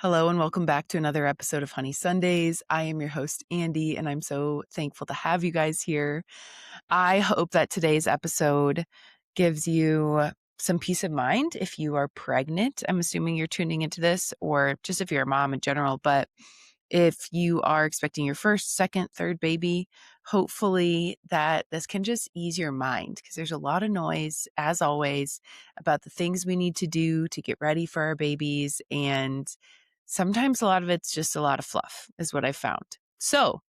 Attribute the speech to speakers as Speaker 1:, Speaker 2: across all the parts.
Speaker 1: Hello and welcome back to another episode of Honey Sundays. I am your host, Andy, and I'm so thankful to have you guys here. I hope that today's episode gives you some peace of mind if you are pregnant. I'm assuming you're tuning into this, or just if you're a mom in general. But if you are expecting your first, second, third baby, hopefully that this can just ease your mind because there's a lot of noise, as always, about the things we need to do to get ready for our babies. And sometimes a lot of it's just a lot of fluff, is what I've found. So,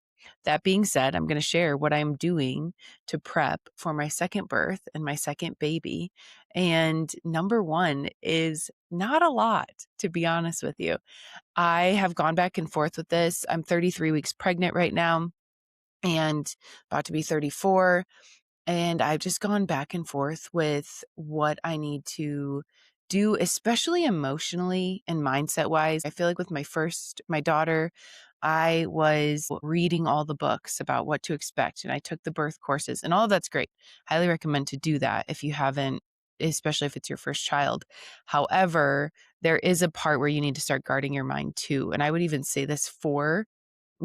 Speaker 1: that being said, I'm going to share what I'm doing to prep for my second birth and my second baby. And number one is not a lot, to be honest with you. I have gone back and forth with this. I'm 33 weeks pregnant right now and about to be 34. And I've just gone back and forth with what I need to do, especially emotionally and mindset wise. I feel like with my daughter, I was reading all the books about what to expect and I took the birth courses and all of that's great. Highly recommend to do that if you haven't, especially if it's your first child. However, there is a part where you need to start guarding your mind too. And I would even say this for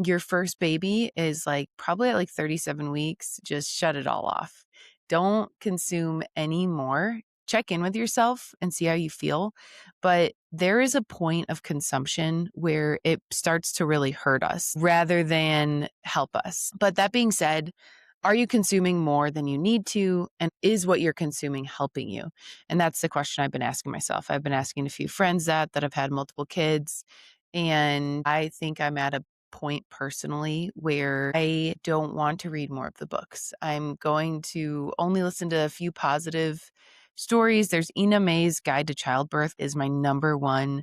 Speaker 1: your first baby is probably at 37 weeks, just shut it all off. Don't consume any more. Check in with yourself and see how you feel. But there is a point of consumption where it starts to really hurt us rather than help us. But that being said, are you consuming more than you need to? And is what you're consuming helping you? And that's the question I've been asking myself. I've been asking a few friends that have had multiple kids. And I think I'm at a point personally where I don't want to read more of the books. I'm going to only listen to a few positive stories. There's Ina May's Guide to Childbirth is my number one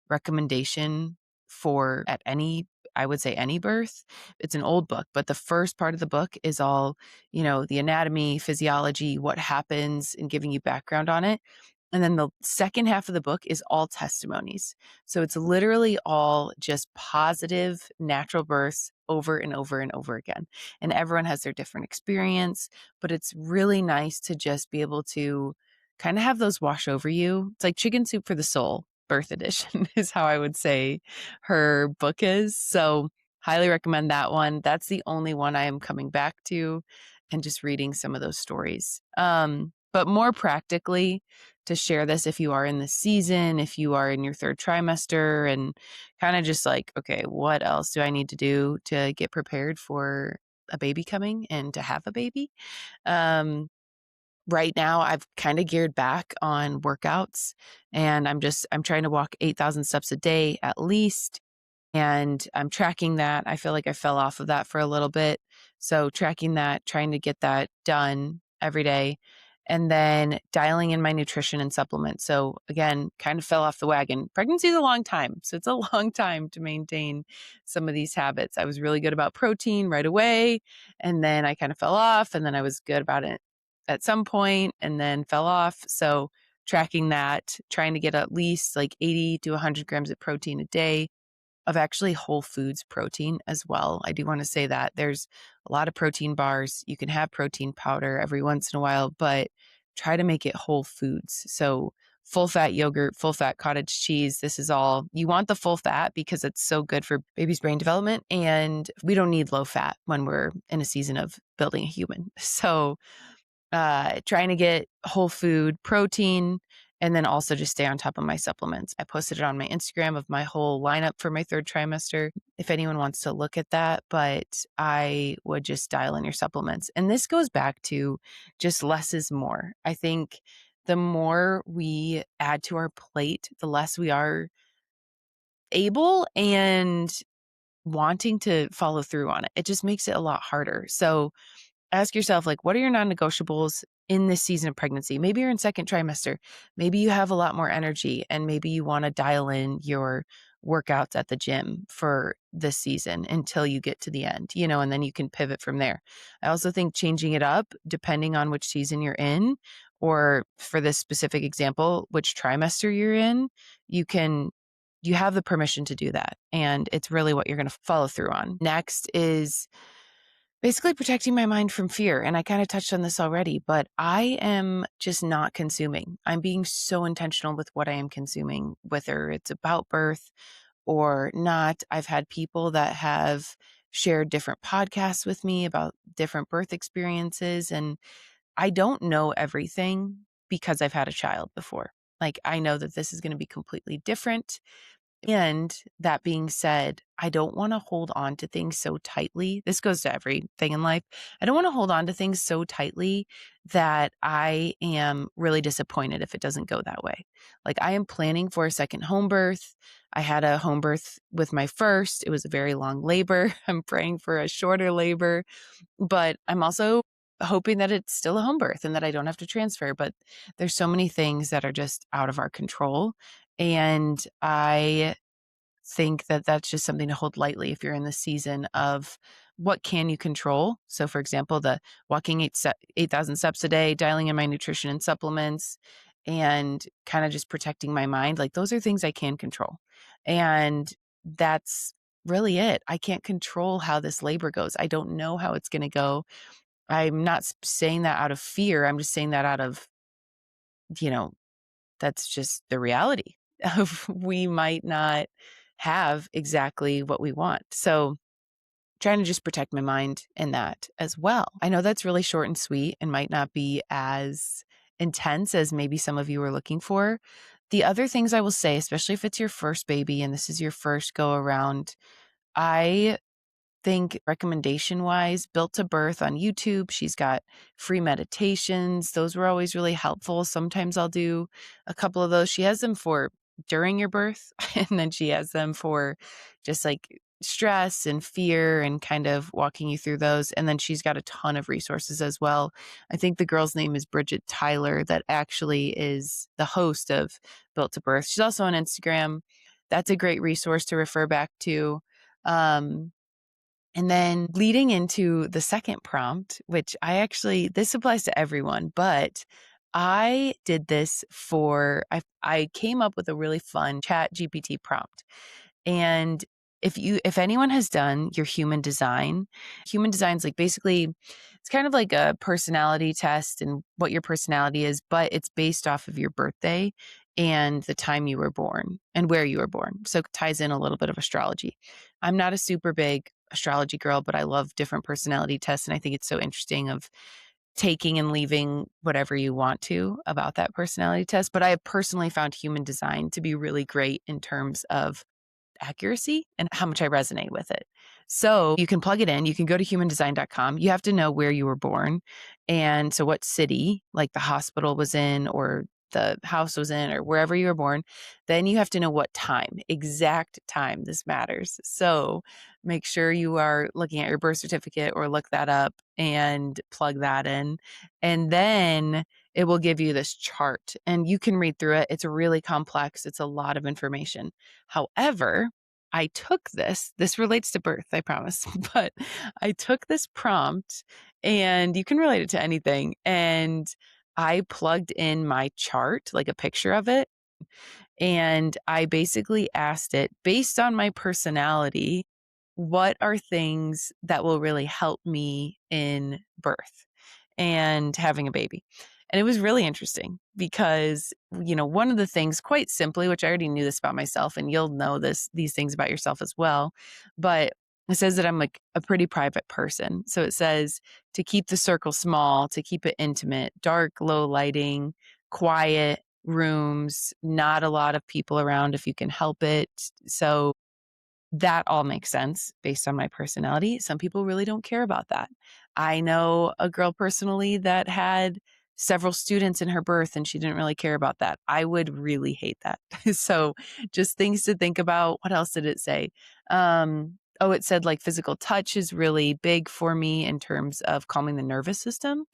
Speaker 1: recommendation for at any, I would say any birth. It's an old book, but the first part of the book is all, the anatomy, physiology, what happens and giving you background on it. And then the second half of the book is all testimonies. So it's literally all just positive natural births over and over and over again. And everyone has their different experience, but it's really nice to just be able to kind of have those wash over you. It's like Chicken Soup for the Soul, birth edition is how I would say her book is. So highly recommend that one. That's the only one I am coming back to and just reading some of those stories. But more practically, to share this if you are in the season, if you are in your third trimester, and kind of just okay, what else do I need to do to get prepared for a baby coming and to have a baby? Right now, I've kind of geared back on workouts and I'm trying to walk 8,000 steps a day at least. And I'm tracking that. I feel like I fell off of that for a little bit. So tracking that, trying to get that done every day, and then dialing in my nutrition and supplements. So again, kind of fell off the wagon. Pregnancy is a long time. So it's a long time to maintain some of these habits. I was really good about protein right away. And then I kind of fell off. And then I was good about it at some point and then fell off. So tracking that, trying to get at least 80 to 100 grams of protein a day, of actually whole foods protein as well. I do want to say that there's a lot of protein bars. You can have protein powder every once in a while, but try to make it whole foods. So full fat yogurt, full fat cottage cheese. This is all, you want the full fat because it's so good for baby's brain development. And we don't need low fat when we're in a season of building a human. So trying to get whole food protein and then also just stay on top of my supplements. I posted it on my Instagram of my whole lineup for my third trimester if anyone wants to look at that, but I would just dial in your supplements. And this goes back to just less is more. I think the more we add to our plate, the less we are able and wanting to follow through on it. It just makes it a lot harder. So ask yourself, what are your non-negotiables in this season of pregnancy? Maybe you're in second trimester. Maybe you have a lot more energy and maybe you want to dial in your workouts at the gym for this season until you get to the end, and then you can pivot from there. I also think changing it up depending on which season you're in, or for this specific example, which trimester you're in, you have the permission to do that. And it's really what you're going to follow through on. Next is basically protecting my mind from fear. And I kind of touched on this already, but I am just not consuming. I'm being so intentional with what I am consuming, whether it's about birth or not. I've had people that have shared different podcasts with me about different birth experiences, and I don't know everything because I've had a child before. Like, I know that this is going to be completely different. And that being said, I don't want to hold on to things so tightly. This goes to everything in life. I don't want to hold on to things so tightly that I am really disappointed if it doesn't go that way. Like, I am planning for a second home birth. I had a home birth with my first. It was a very long labor. I'm praying for a shorter labor, but I'm also hoping that it's still a home birth and that I don't have to transfer. But there's so many things that are just out of our control. And I think that that's just something to hold lightly if you're in the season of what can you control. So, for example, the walking 8,000 steps a day, dialing in my nutrition and supplements, and kind of just protecting my mind. Like, those are things I can control. And that's really it. I can't control how this labor goes. I don't know how it's going to go. I'm not saying that out of fear. I'm just saying that out of, you know, that's just the reality of we might not have exactly what we want. So trying to just protect my mind in that as well. I know that's really short and sweet and might not be as intense as maybe some of you are looking for. The other things I will say, especially if it's your first baby and this is your first go around, I think recommendation wise, Built to Birth on YouTube. She's got free meditations. Those were always really helpful. Sometimes I'll do a couple of those. She has them for during your birth, and then she has them for just like stress and fear and kind of walking you through those. And then she's got a ton of resources as well. I think the girl's name is Bridget Tyler, that actually is the host of Built to Birth. She's also on Instagram. That's a great resource to refer back to. And then leading into the second prompt, which this applies to everyone, but I did this I came up with a really fun ChatGPT prompt. And if anyone has done your human design's like basically, it's kind of like a personality test and what your personality is, but it's based off of your birthday and the time you were born and where you were born. So it ties in a little bit of astrology. I'm not a super big astrology girl, but I love different personality tests. And I think it's so interesting of taking and leaving whatever you want to about that personality test. But I have personally found human design to be really great in terms of accuracy and how much I resonate with it. So you can plug it in. You can go to humandesign.com. You have to know where you were born. And so what city, like the hospital was in or the house was in or wherever you were born. Then you have to know what time, exact time. This matters. So make sure you are looking at your birth certificate or look that up and plug that in. And then it will give you this chart and you can read through it. It's really complex. It's a lot of information. However, I took this relates to birth, I promise, but I took this prompt and you can relate it to anything. And I plugged in my chart, like a picture of it. And I basically asked it based on my personality, what are things that will really help me in birth and having a baby? And it was really interesting because, one of the things quite simply, which I already knew this about myself, and you'll know these things about yourself as well, but it says that I'm like a pretty private person. So it says to keep the circle small, to keep it intimate, dark, low lighting, quiet rooms, not a lot of people around if you can help it. So that all makes sense based on my personality. Some people really don't care about that. I know a girl personally that had several students in her birth and she didn't really care about that. I would really hate that. So just things to think about. What else did it say? It said like physical touch is really big for me in terms of calming the nervous system,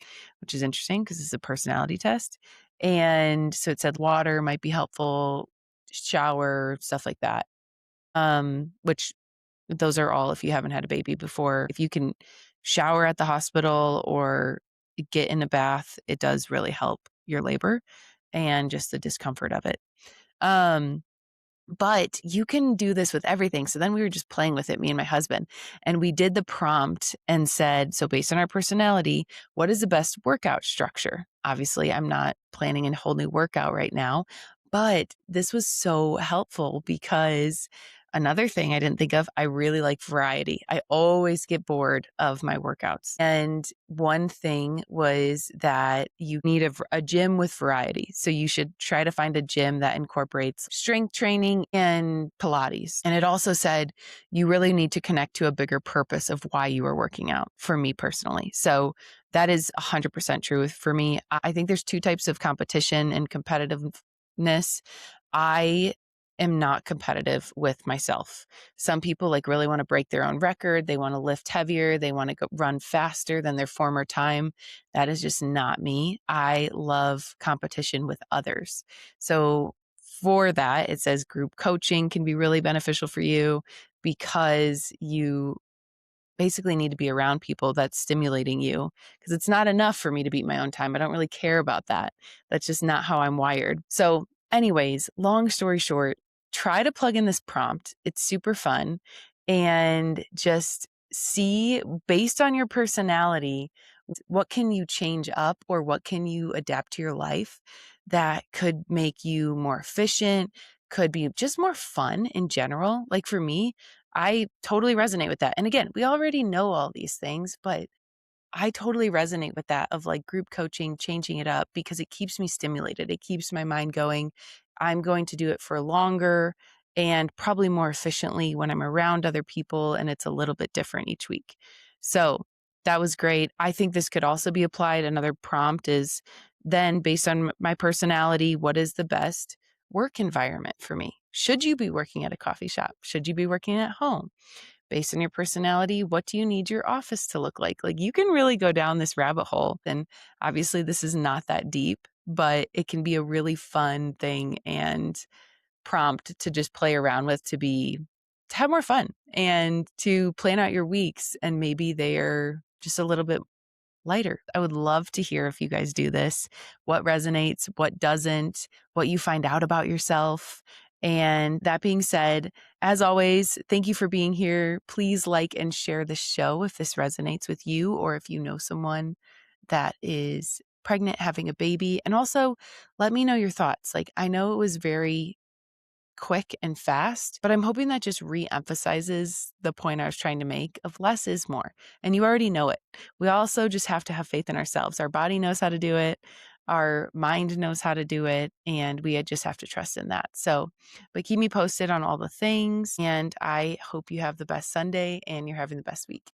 Speaker 1: which is interesting because it's a personality test. And so it said water might be helpful, shower, stuff like that. Which those are all if you haven't had a baby before. If you can shower at the hospital or get in a bath, it does really help your labor and just the discomfort of it. But you can do this with everything. So then we were just playing with it, me and my husband, and we did the prompt and said, so based on our personality, what is the best workout structure? Obviously, I'm not planning a whole new workout right now, but this was so helpful because another thing I didn't think of, I really like variety. I always get bored of my workouts. And one thing was that you need a gym with variety. So you should try to find a gym that incorporates strength training and Pilates. And it also said you really need to connect to a bigger purpose of why you are working out, for me personally. So that is 100% true for me. I think there's two types of competition and competitiveness. I am not competitive with myself. Some people like really want to break their own record. They want to lift heavier. They want to go run faster than their former time. That is just not me. I love competition with others. So for that, it says group coaching can be really beneficial for you because you basically need to be around people that's stimulating you, because it's not enough for me to beat my own time. I don't really care about that. That's just not how I'm wired. So anyways, long story short, try to plug in this prompt. It's super fun, and just see, based on your personality, what can you change up or what can you adapt to your life that could make you more efficient, could be just more fun in general. Like for me, I totally resonate with that. And again, we already know all these things, but I totally resonate with that of like group coaching, changing it up, because it keeps me stimulated. It keeps my mind going. I'm going to do it for longer and probably more efficiently when I'm around other people, and it's a little bit different each week. So that was great. I think this could also be applied. Another prompt is then, based on my personality, what is the best work environment for me? Should you be working at a coffee shop? Should you be working at home? Based on your personality, what do you need your office to look like? Like, you can really go down this rabbit hole. And obviously, this is not that deep, but it can be a really fun thing and prompt to just play around with, to have more fun and to plan out your weeks. And maybe they're just a little bit lighter. I would love to hear if you guys do this, what resonates, what doesn't, what you find out about yourself. And that being said, as always, thank you for being here. Please like and share the show if this resonates with you, or if you know someone that is pregnant, having a baby. And also let me know your thoughts. Like, I know it was very quick and fast, but I'm hoping that just re-emphasizes the point I was trying to make of less is more. And you already know it. We also just have to have faith in ourselves. Our body knows how to do it. Our mind knows how to do it. And we just have to trust in that. So, but keep me posted on all the things. And I hope you have the best Sunday and you're having the best week.